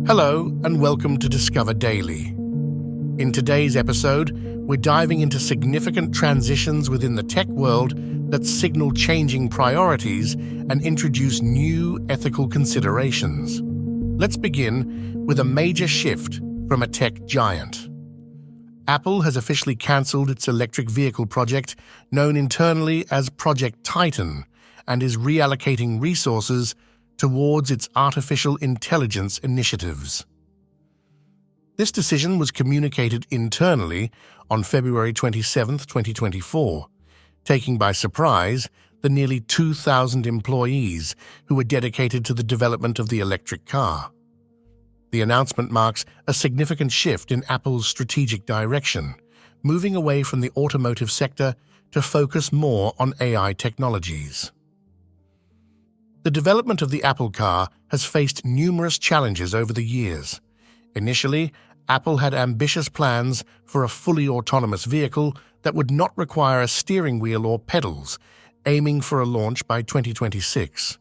Hello and welcome to Discover Daily. In today's episode, we're diving into significant transitions within the tech world that signal changing priorities and introduce new ethical considerations. Let's begin with a major shift from a tech giant. Apple has officially cancelled its electric vehicle project, known internally as Project Titan, and is reallocating resources towards its artificial intelligence initiatives. This decision was communicated internally on February 27, 2024, taking by surprise the nearly 2,000 employees who were dedicated to the development of the electric car. The announcement marks a significant shift in Apple's strategic direction, moving away from the automotive sector to focus more on AI technologies. The development of the Apple car has faced numerous challenges over the years. Initially, Apple had ambitious plans for a fully autonomous vehicle that would not require a steering wheel or pedals, aiming for a launch by 2026.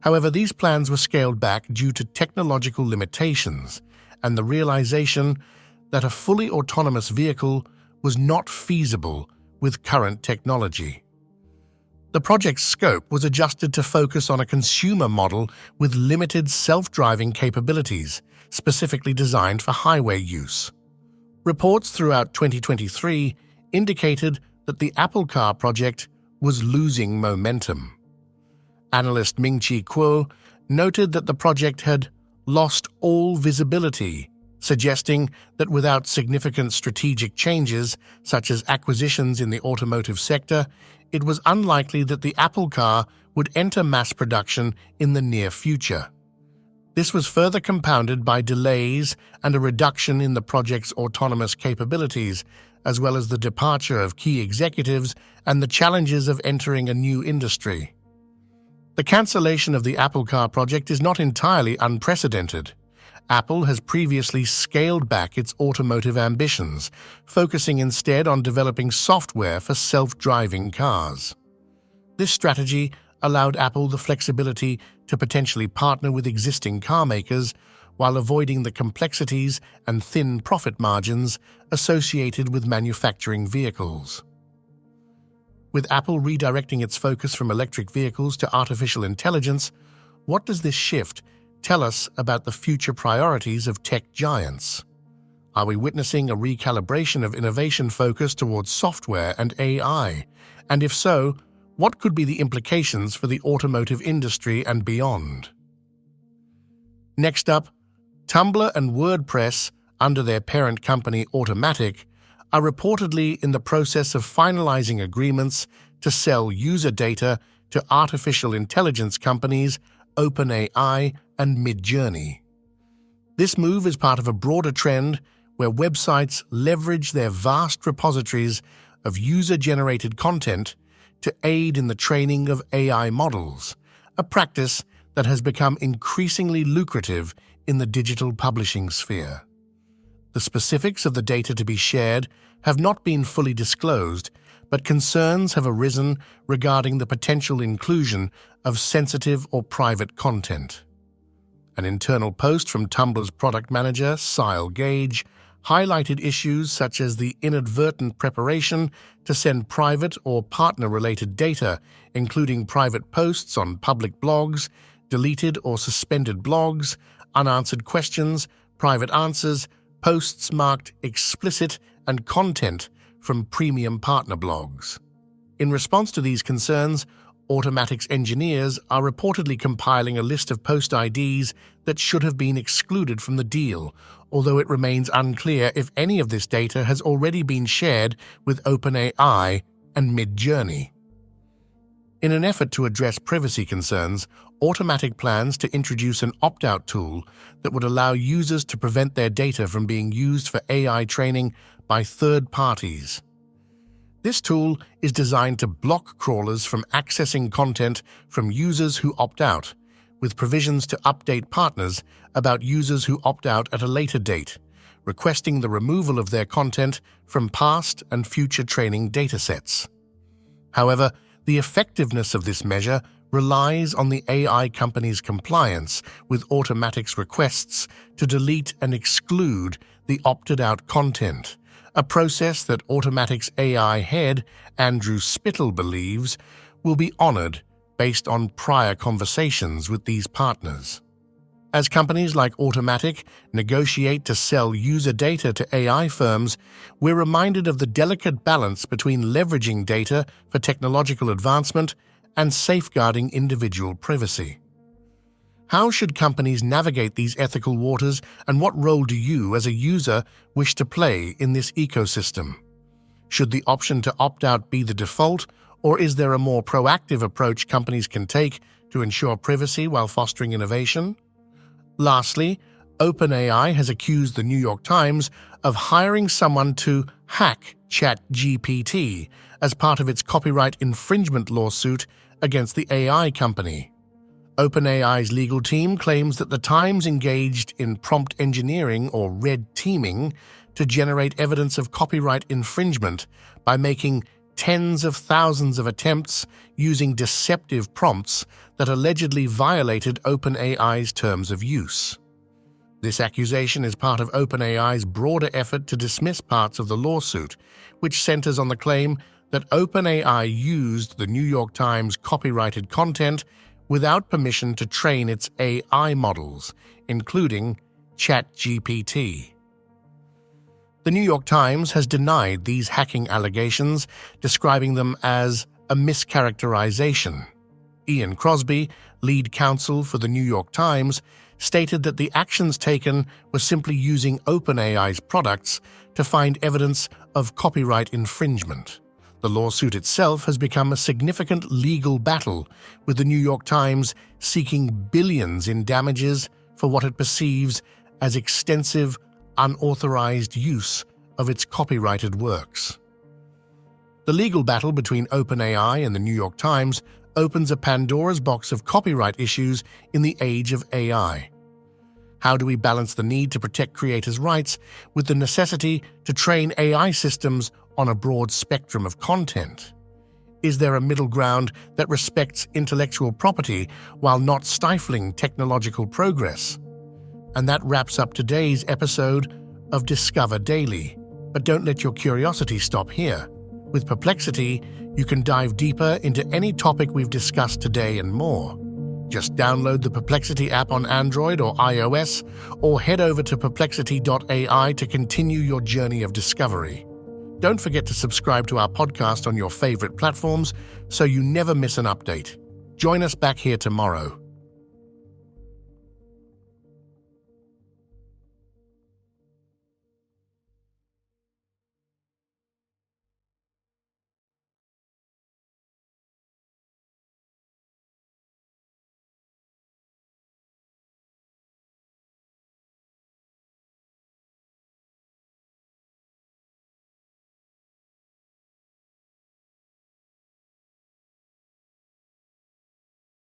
However, these plans were scaled back due to technological limitations and the realization that a fully autonomous vehicle was not feasible with current technology. The project's scope was adjusted to focus on a consumer model with limited self-driving capabilities, specifically designed for highway use. Reports throughout 2023 indicated that the Apple Car project was losing momentum. Analyst Ming-Chi Kuo noted that the project had lost all visibility, suggesting that without significant strategic changes, such as acquisitions in the automotive sector, it was unlikely that the Apple Car would enter mass production in the near future. This was further compounded by delays and a reduction in the project's autonomous capabilities, as well as the departure of key executives and the challenges of entering a new industry. The cancellation of the Apple Car project is not entirely unprecedented. Apple has previously scaled back its automotive ambitions, focusing instead on developing software for self-driving cars. This strategy allowed Apple the flexibility to potentially partner with existing car makers while avoiding the complexities and thin profit margins associated with manufacturing vehicles. With Apple redirecting its focus from electric vehicles to artificial intelligence, what does this shift tell us about the future priorities of tech giants? Are we witnessing a recalibration of innovation focus towards software and AI? And if so, what could be the implications for the automotive industry and beyond? Next up, Tumblr and WordPress, under their parent company Automatic, are reportedly in the process of finalizing agreements to sell user data to artificial intelligence companies OpenAI and Midjourney. This move is part of a broader trend where websites leverage their vast repositories of user-generated content to aid in the training of AI models, a practice that has become increasingly lucrative in the digital publishing sphere. The specifics of the data to be shared have not been fully disclosed, but concerns have arisen regarding the potential inclusion of sensitive or private content. An internal post from Tumblr's product manager, Sile Gage, highlighted issues such as the inadvertent preparation to send private or partner-related data, including private posts on public blogs, deleted or suspended blogs, unanswered questions, private answers, posts marked explicit, and content from premium partner blogs. In response to these concerns, Automatic's engineers are reportedly compiling a list of post IDs that should have been excluded from the deal, although it remains unclear if any of this data has already been shared with OpenAI and Midjourney. In an effort to address privacy concerns, Automatic plans to introduce an opt-out tool that would allow users to prevent their data from being used for AI training by third parties. This tool is designed to block crawlers from accessing content from users who opt out, with provisions to update partners about users who opt out at a later date, requesting the removal of their content from past and future training datasets. However, the effectiveness of this measure relies on the AI company's compliance with Automatic's requests to delete and exclude the opted-out content, a process that Automatic's AI head, Andrew Spittle, believes will be honored based on prior conversations with these partners. As companies like Automatic negotiate to sell user data to AI firms, we're reminded of the delicate balance between leveraging data for technological advancement and safeguarding individual privacy. How should companies navigate these ethical waters, and what role do you, as a user, wish to play in this ecosystem? Should the option to opt out be the default, or is there a more proactive approach companies can take to ensure privacy while fostering innovation? Lastly, OpenAI has accused the New York Times of hiring someone to hack ChatGPT as part of its copyright infringement lawsuit against the AI company. OpenAI's legal team claims that the Times engaged in prompt engineering, or red teaming, to generate evidence of copyright infringement by making tens of thousands of attempts using deceptive prompts that allegedly violated OpenAI's terms of use. This accusation is part of OpenAI's broader effort to dismiss parts of the lawsuit, which centers on the claim that OpenAI used the New York Times' copyrighted content without permission to train its AI models, including ChatGPT. The New York Times has denied these hacking allegations, describing them as a mischaracterization. Ian Crosby, lead counsel for the New York Times, stated that the actions taken were simply using OpenAI's products to find evidence of copyright infringement. The lawsuit itself has become a significant legal battle, with the New York Times seeking billions in damages for what it perceives as extensive, unauthorized use of its copyrighted works. The legal battle between OpenAI and the New York Times opens a Pandora's box of copyright issues in the age of AI. How do we balance the need to protect creators' rights with the necessity to train AI systems on a broad spectrum of content? Is there a middle ground that respects intellectual property while not stifling technological progress? And that wraps up today's episode of Discover Daily. But don't let your curiosity stop here. With Perplexity, you can dive deeper into any topic we've discussed today and more. Just download the Perplexity app on Android or iOS, or head over to perplexity.ai to continue your journey of discovery. Don't forget to subscribe to our podcast on your favorite platforms so you never miss an update. Join us back here tomorrow.